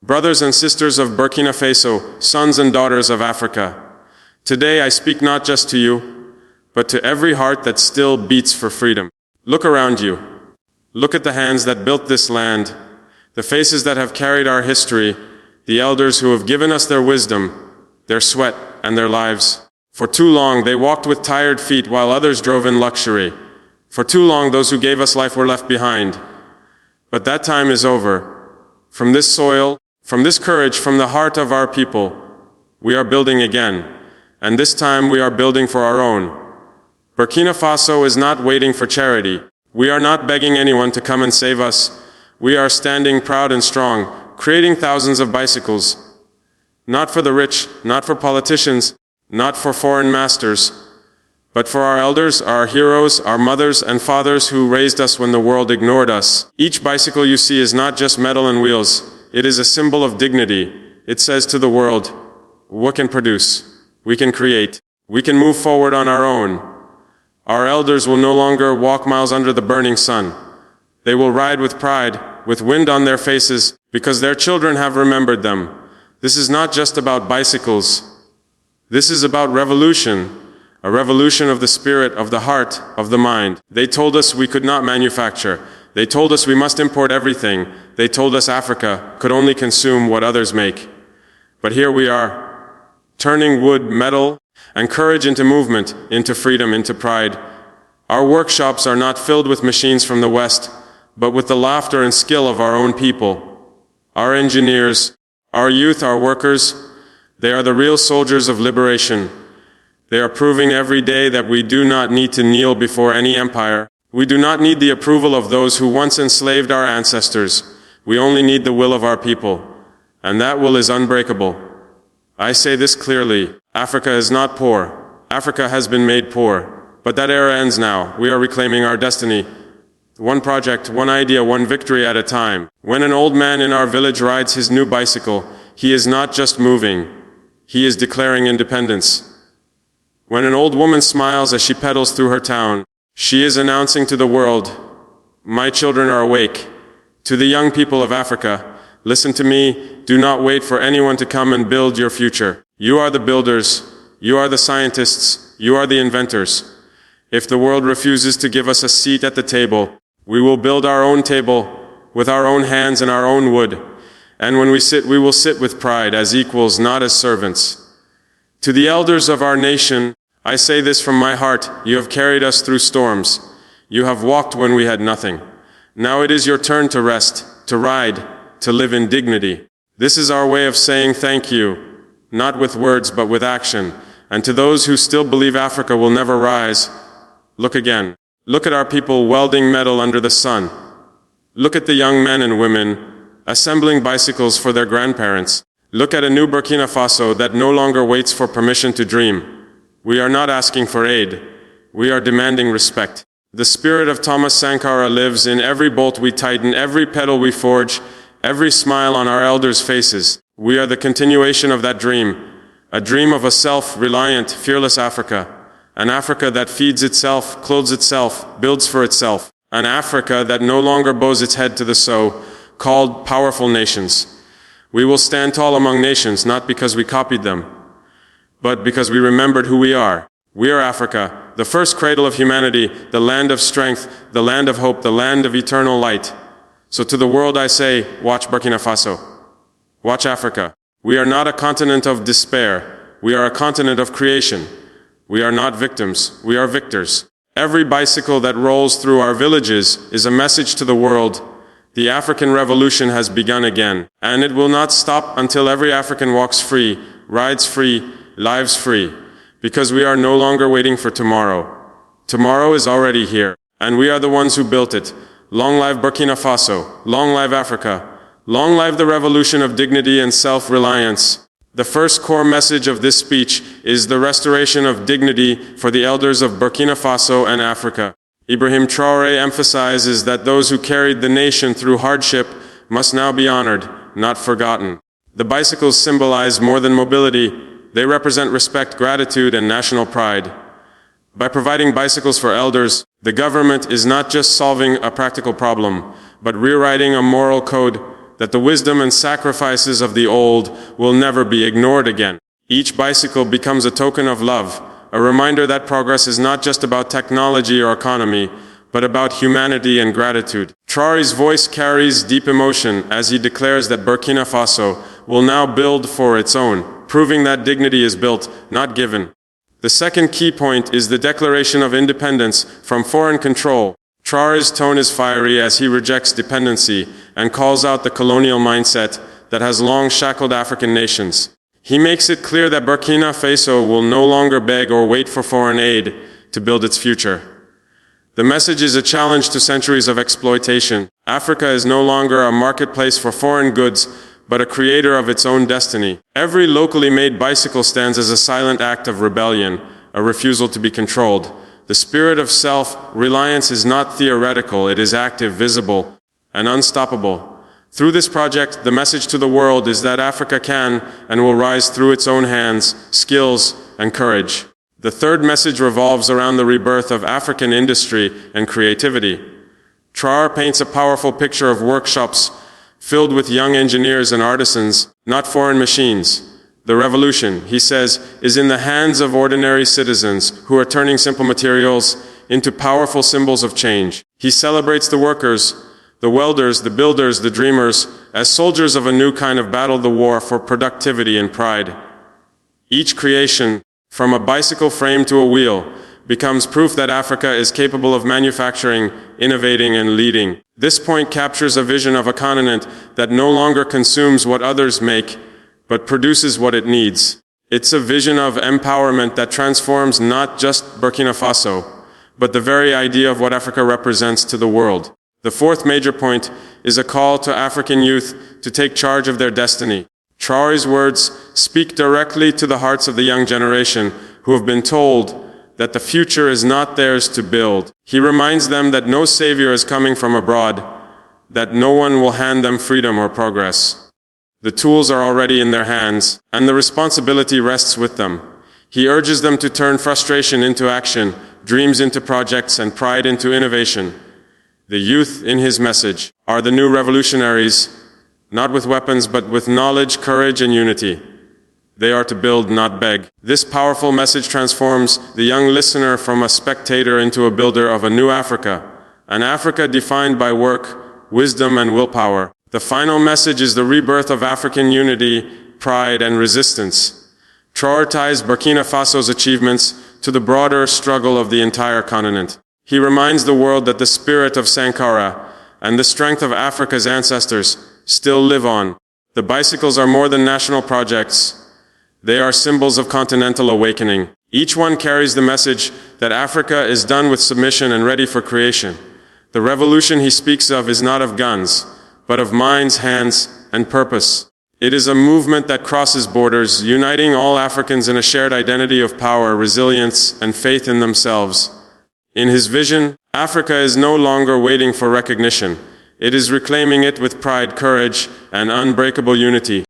Brothers and sisters of Burkina Faso, sons and daughters of Africa, today I speak not just to you, but to every heart that still beats for freedom. Look around you. Look at the hands that built this land, the faces that have carried our history, the elders who have given us their wisdom, their sweat, and their lives. For too long they walked with tired feet while others drove in luxury. For too long those who gave us life were left behind. But that time is over. From this soil, from this courage, from the heart of our people, we are building again. And this time we are building for our own. Burkina Faso is not waiting for charity. We are not begging anyone to come and save us. We are standing proud and strong, creating thousands of bicycles. Not for the rich, not for politicians, not for foreign masters, but for our elders, our heroes, our mothers and fathers who raised us when the world ignored us. Each bicycle you see is not just metal and wheels. It is a symbol of dignity. It says to the world, what can produce? We can create. We can move forward on our own. Our elders will no longer walk miles under the burning sun. They will ride with pride, with wind on their faces, because their children have remembered them. This is not just about bicycles. This is about revolution, a revolution of the spirit, of the heart, of the mind. They told us we could not manufacture. They told us we must import everything. They told us Africa could only consume what others make. But here we are, turning wood, metal, and courage into movement, into freedom, into pride. Our workshops are not filled with machines from the West, but with the laughter and skill of our own people. Our engineers, our youth, our workers, they are the real soldiers of liberation. They are proving every day that we do not need to kneel before any empire. We do not need the approval of those who once enslaved our ancestors. We only need the will of our people, and that will is unbreakable. I say this clearly, Africa is not poor. Africa has been made poor, but that era ends now. We are reclaiming our destiny. One project, one idea, one victory at a time. When an old man in our village rides his new bicycle, he is not just moving, he is declaring independence. When an old woman smiles as she pedals through her town, she is announcing to the world, my children are awake. To the young people of Africa, listen to me, do not wait for anyone to come and build your future. You are the builders, you are the scientists, you are the inventors. If the world refuses to give us a seat at the table, we will build our own table with our own hands and our own wood. And when we sit, we will sit with pride as equals, not as servants. To the elders of our nation, I say this from my heart, you have carried us through storms. You have walked when we had nothing. Now it is your turn to rest, to ride, to live in dignity. This is our way of saying thank you, not with words but with action. And to those who still believe Africa will never rise, look again. Look at our people welding metal under the sun. Look at the young men and women assembling bicycles for their grandparents. Look at a new Burkina Faso that no longer waits for permission to dream. We are not asking for aid. We are demanding respect. The spirit of Thomas Sankara lives in every bolt we tighten, every pedal we forge, every smile on our elders' faces. We are the continuation of that dream, a dream of a self-reliant, fearless Africa, an Africa that feeds itself, clothes itself, builds for itself, an Africa that no longer bows its head to the so-called powerful nations. We will stand tall among nations, not because we copied them, but because we remembered who we are. We are Africa, the first cradle of humanity, the land of strength, the land of hope, the land of eternal light. So to the world I say, watch Burkina Faso. Watch Africa. We are not a continent of despair. We are a continent of creation. We are not victims. We are victors. Every bicycle that rolls through our villages is a message to the world. The African revolution has begun again, and it will not stop until every African walks free, rides free, lives free, because we are no longer waiting for tomorrow. Tomorrow is already here, and we are the ones who built it. Long live Burkina Faso, long live Africa, long live the revolution of dignity and self-reliance. The first core message of this speech is the restoration of dignity for the elders of Burkina Faso and Africa. Ibrahim Traoré emphasizes that those who carried the nation through hardship must now be honored, not forgotten. The bicycles symbolize more than mobility. They represent respect, gratitude, and national pride. By providing bicycles for elders, the government is not just solving a practical problem, but rewriting a moral code, that the wisdom and sacrifices of the old will never be ignored again. Each bicycle becomes a token of love, a reminder that progress is not just about technology or economy, but about humanity and gratitude. Traore's voice carries deep emotion as he declares that Burkina Faso will now build for its own, proving that dignity is built, not given. The second key point is the declaration of independence from foreign control. Traore's tone is fiery as he rejects dependency and calls out the colonial mindset that has long shackled African nations. He makes it clear that Burkina Faso will no longer beg or wait for foreign aid to build its future. The message is a challenge to centuries of exploitation. Africa is no longer a marketplace for foreign goods, but a creator of its own destiny. Every locally made bicycle stands as a silent act of rebellion, a refusal to be controlled. The spirit of self-reliance is not theoretical, it is active, visible, and unstoppable. Through this project, the message to the world is that Africa can and will rise through its own hands, skills, and courage. The third message revolves around the rebirth of African industry and creativity. Traore paints a powerful picture of workshops filled with young engineers and artisans, not foreign machines. The revolution, he says, is in the hands of ordinary citizens who are turning simple materials into powerful symbols of change. He celebrates the workers, the welders, the builders, the dreamers, as soldiers of a new kind of battle, the war for productivity and pride. Each creation, from a bicycle frame to a wheel, becomes proof that Africa is capable of manufacturing, innovating, and leading. This point captures a vision of a continent that no longer consumes what others make, but produces what it needs. It's a vision of empowerment that transforms not just Burkina Faso, but the very idea of what Africa represents to the world. The fourth major point is a call to African youth to take charge of their destiny. Traore's words speak directly to the hearts of the young generation who have been told that the future is not theirs to build. He reminds them that no savior is coming from abroad, that no one will hand them freedom or progress. The tools are already in their hands, and the responsibility rests with them. He urges them to turn frustration into action, dreams into projects, and pride into innovation. The youth, in his message, are the new revolutionaries, not with weapons, but with knowledge, courage, and unity. They are to build, not beg. This powerful message transforms the young listener from a spectator into a builder of a new Africa, an Africa defined by work, wisdom, and willpower. The final message is the rebirth of African unity, pride, and resistance. Traore ties Burkina Faso's achievements to the broader struggle of the entire continent. He reminds the world that the spirit of Sankara and the strength of Africa's ancestors still live on. The bicycles are more than national projects. They are symbols of continental awakening. Each one carries the message that Africa is done with submission and ready for creation. The revolution he speaks of is not of guns, but of minds, hands, and purpose. It is a movement that crosses borders, uniting all Africans in a shared identity of power, resilience, and faith in themselves. In his vision, Africa is no longer waiting for recognition. It is reclaiming it with pride, courage, and unbreakable unity.